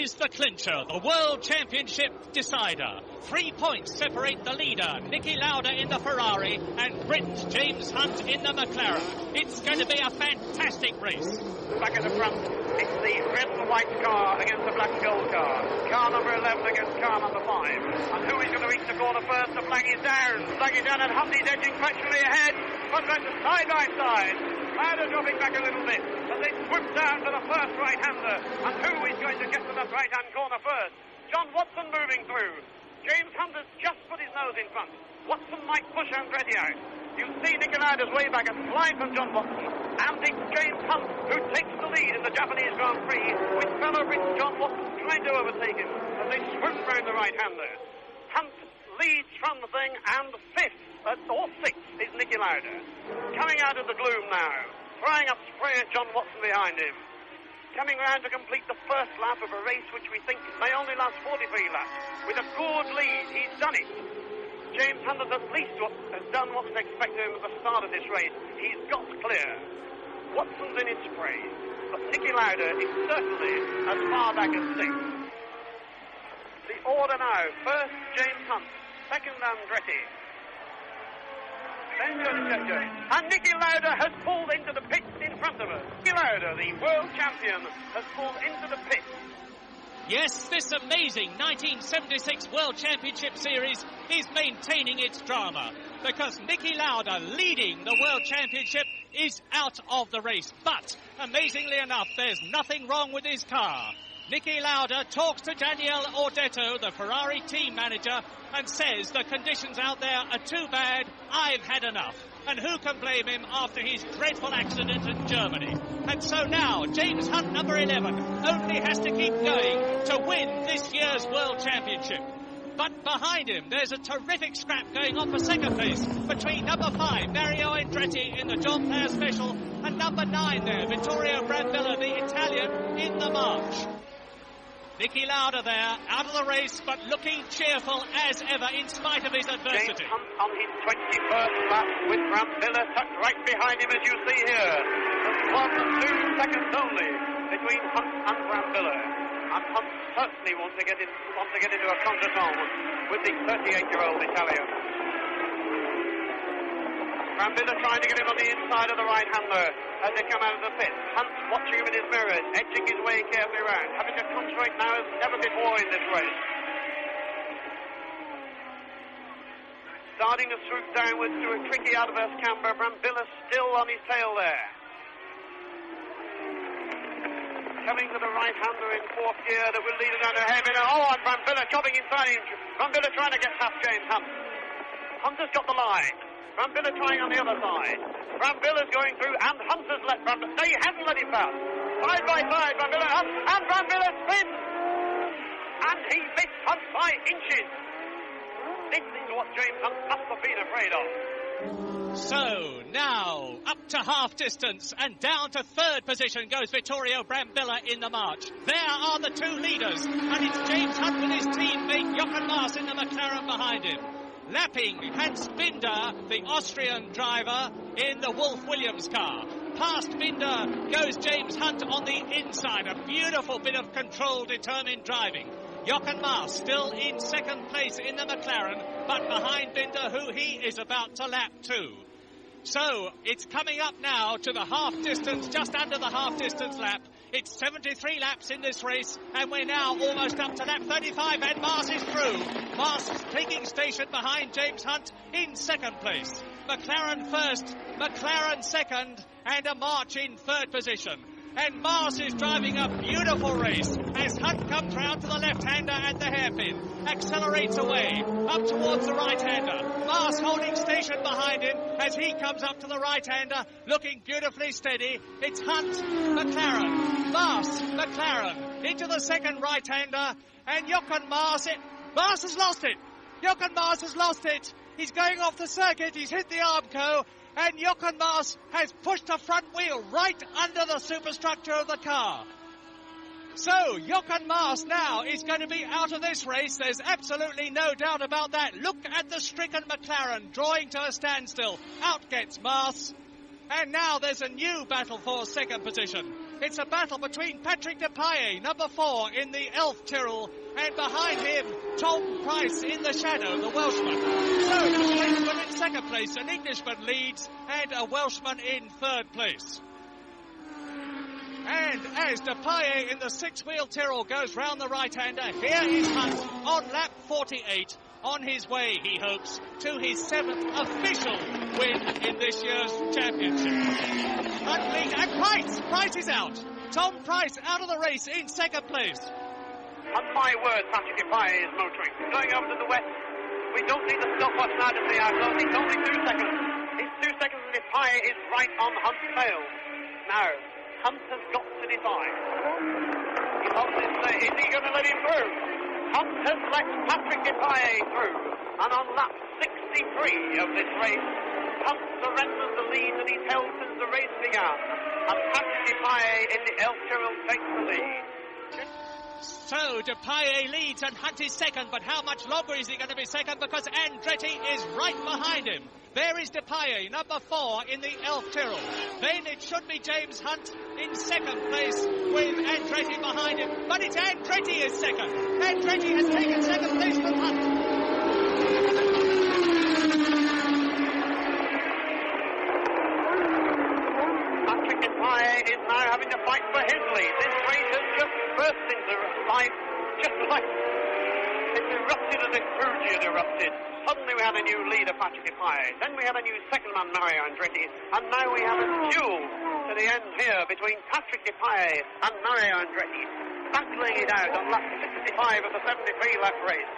is the clincher, the World Championship decider. 3 points separate the leader, Niki Lauda in the Ferrari, and Brit James Hunt in the McLaren. It's going to be a fantastic race. Back at the front, it's the red and white car against the black and gold car. Car number 11 against car number 5. And who is going to reach the corner first? The flag is down. Flag is down, and Hunt is edging fractionally ahead. Front right side by side. Lauda dropping back a little bit. As they swoop down to the first right-hander. And who is going to get to that right-hand corner first? John Watson moving through. James Hunt has just put his nose in front. Watson might push Andretti out. You see Niki Lauda's way back and slide from John Watson. And it's James Hunt who takes the lead in the Japanese Grand Prix, with fellow British John Watson trying to overtake him as they swoop round the right-hander. Hunt leads from the thing, and fifth, or sixth, is Niki Lauda. Coming out of the gloom now, throwing up spray at John Watson behind him. Coming round to complete the first lap of a race which we think may only last 43 laps. With a good lead, he's done it. James Hunt has at least done what's expected of him at the start of this race. He's got clear. Watson's in his spray, but Niki Lauda is certainly as far back as sixth. The order now: first James Hunt, second Andretti, then Giorgio, and Niki Lauda has pulled into the pits in front of us. Niki Lauda, the world champion, has pulled into the pits. Yes, this amazing 1976 World Championship Series is maintaining its drama, because Niki Lauda, leading the World Championship, is out of the race. But, amazingly enough, there's nothing wrong with his car. Niki Lauda talks to Daniele Ordetto, the Ferrari team manager, and says the conditions out there are too bad, I've had enough. And who can blame him after his dreadful accident in Germany? And so now, James Hunt, number 11, only has to keep going to win this year's World Championship. But behind him, there's a terrific scrap going on for second place between number 5, Mario Andretti in the John Player Special, and number 9 there, Vittorio Brambilla, the Italian, in the March. Niki Lauda there, out of the race, but looking cheerful as ever in spite of his adversity. James Hunt on his 21st lap with Brambilla tucked right behind him, as you see here. There's 2 seconds only between Hunt and Brambilla. And Hunt certainly wants to get into a contretemps with the 38-year-old Italian. Brambilla trying to get him on the inside of the right-hander as they come out of the pit. Hunt watching him in his mirrors, edging his way carefully around, having to concentrate now as never before in this race. Starting to swoop downwards to a tricky outburst camber. Brambilla still on his tail there. Coming to the right-hander in fourth gear that will lead him down to heaven. Oh, and Brambilla chopping inside him. Brambilla trying to get past James Hunt. Hunt has got the line. Brambilla trying on the other side. Brambilla's going through, and Hunt has let Brambilla. No, he hasn't let him pass. Side by side, Brambilla up, and Brambilla spins. And he missed Hunt by inches. This is what James Hunt must have been afraid of. So, now, up to half distance, and down to third position goes Vittorio Brambilla in the March. There are the 2 leaders, and it's James Hunt with his teammate Jochen Mass in the McLaren behind him. Lapping Hans Binder, the Austrian driver, in the Wolf Williams car. Past Binder goes James Hunt on the inside. A beautiful bit of controlled, determined driving. Jochen Mass still in second place in the McLaren, but behind Binder, who he is about to lap too. So, it's coming up now to the half distance, just under the half distance lap. It's 73 laps in this race, and we're now almost up to lap 35, and Mass is through. Mass is taking station behind James Hunt in second place. McLaren first, McLaren second, and a March in third position. And Mass is driving a beautiful race as Hunt comes round to the left-hander at the hairpin, accelerates away, up towards the right-hander. Mass holding station behind him as he comes up to the right-hander, looking beautifully steady. It's Hunt, McLaren, Mass, McLaren, into the second right-hander, and Jochen Mass, Mass has lost it. Jochen Mass has lost it. He's going off the circuit, he's hit the Armco, and Jochen Mass has pushed the front wheel right under the superstructure of the car. So, Jochen Mass now is going to be out of this race. There's absolutely no doubt about that. Look at the stricken McLaren drawing to a standstill. Out gets Mass. And now there's a new battle for second position. It's a battle between Patrick Depailler, number 4 in the Elf Tyrrell, and behind him, Tom Price in the shadow, the Welshman. So, an Englishman in second place, an Englishman leads, and a Welshman in third place. And as Depailler in the 6-wheel Tyrrell goes round the right-hander, here is Hunt on lap 48. On his way, he hopes, to his 7th official win in this year's championship. Hunt leads, and Price is out. Tom Price out of the race in second place. On my word, Patrick Depailler is motoring. Going over to the west. We don't need a stopwatch now to see our close. It's only 2 seconds. It's 2 seconds and Depailler is right on Hunt's tail. Now, Hunt has got to decide. Is he going to let him through? Hunt has let Patrick Depailler through, and on lap 63 of this race, Hunt surrenders the lead that he's held since the race began, and Patrick Depailler in the Elf Tyrrell takes the lead. So Depailler leads and Hunt is second, but how much longer is he going to be second? Because Andretti is right behind him. There is Depailler, number 4 in the Elf Tyrrell. Then it should be James Hunt in second place with Andretti behind him. But it's Andretti is second. Andretti has taken second place from Hunt. Patrick Depailler is now having to fight for his lead. This race has just burst into life, just like it erupted as if Prix had erupted. Suddenly we had a new leader, Patrick Depailler. Then we had a new second man, Mario Andretti. And now we have a duel to the end here between Patrick Depailler and Mario Andretti, battling it out on lap 65 of the 73-lap race,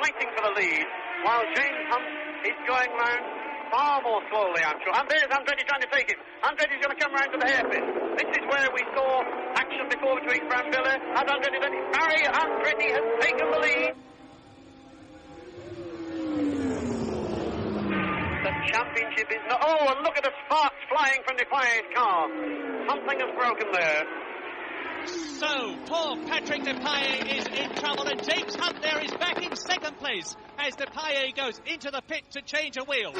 fighting for the lead, while James Hunt is going round far more slowly, I'm sure. And there's Andretti trying to take him. Andretti's going to come round to the hairpin. This is where we saw action before between Brambilla and Andretti. Then Mario Andretti has taken the lead. The championship is not... Oh, and look at the sparks flying from Depailler's car. Something has broken there. So, poor Patrick Depailler is in trouble, and James Hunt there is back in second place as Depailler goes into the pit to change a wheel.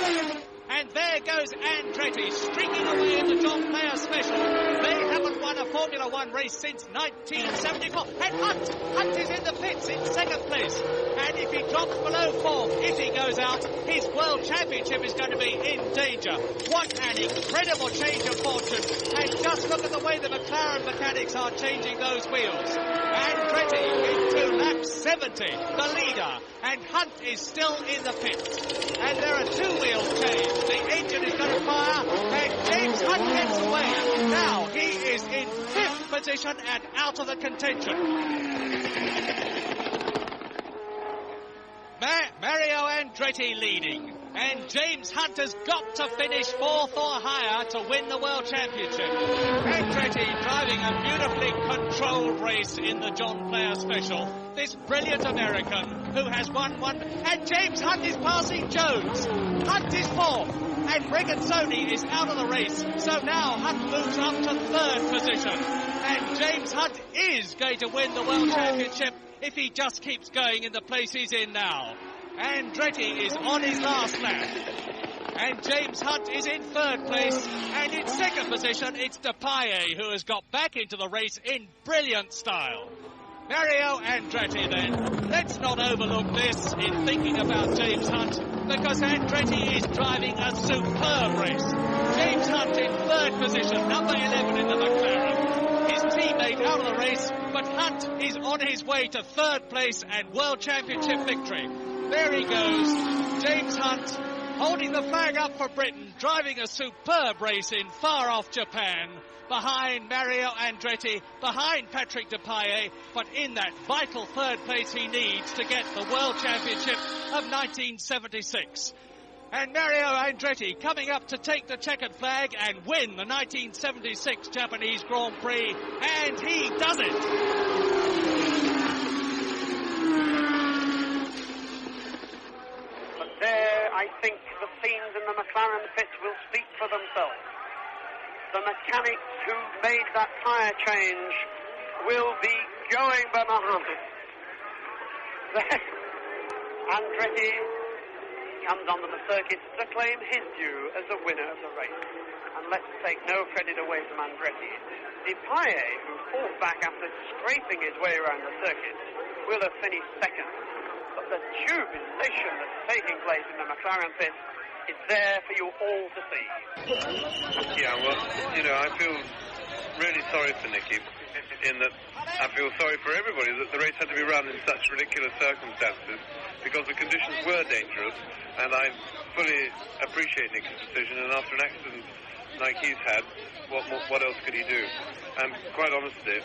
And there goes Andretti streaking away in the John Player Special. They haven't won a Formula One race since 1974. And Hunt is in the pits in second place. And if he drops below fourth, if he goes out, his World Championship is going to be in danger. What an incredible change of fortune. And just look at the way the McLaren mechanics are changing those wheels. Andretti into lap 70, the leader. And Hunt is still in the pit. And there are 2 wheels changed. The engine is going to fire, and James Hunt gets away. Now he is in 5th position and out of the contention. Mario Andretti leading, and James Hunt has got to finish 4th or higher to win the World Championship. Andretti driving a beautifully controlled race in the John Player Special. This brilliant American who has won one, and James Hunt is passing Jones. Hunt is 4th, and Regazzoni is out of the race. So now Hunt moves up to 3rd position, and James Hunt is going to win the World Championship if he just keeps going in the place he's in now. Andretti is on his last lap, and James Hunt is in 3rd place, and in 2nd position it's Depailler who has got back into the race in brilliant style. Mario Andretti then. Let's not overlook this in thinking about James Hunt, because Andretti is driving a superb race. James Hunt in 3rd position, number 11 in the McLaren. His teammate out of the race, but Hunt is on his way to 3rd place and World Championship victory. There he goes, James Hunt, holding the flag up for Britain, driving a superb race in far-off Japan, behind Mario Andretti, behind Patrick Depailler, but in that vital 3rd place he needs to get the World Championship of 1976. And Mario Andretti coming up to take the checkered flag and win the 1976 Japanese Grand Prix, and he does it. There, I think the scenes in the McLaren pit will speak for themselves. The mechanics who made that tyre change will be going bananas. Andretti comes onto the circuit to claim his due as the winner of the race. and let's take no credit away from Andretti, Depaille, who fought back after scraping his way around the circuit, will have finished second. But the jubilation that's taking place in the McLaren pit is there for you all to see. Yeah, well, you know, I feel really sorry for Nicky, in that I feel sorry for everybody that the race had to be run in such ridiculous circumstances, because the conditions were dangerous, and I fully appreciate Nicky's decision, and after an accident like he's had, what else could he do? And quite honestly,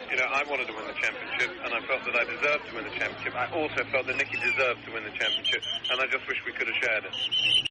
you know, I wanted to win the championship, and I felt that I deserved to win the championship. I also felt that Nicky deserved to win the championship, and I just wish we could have shared it.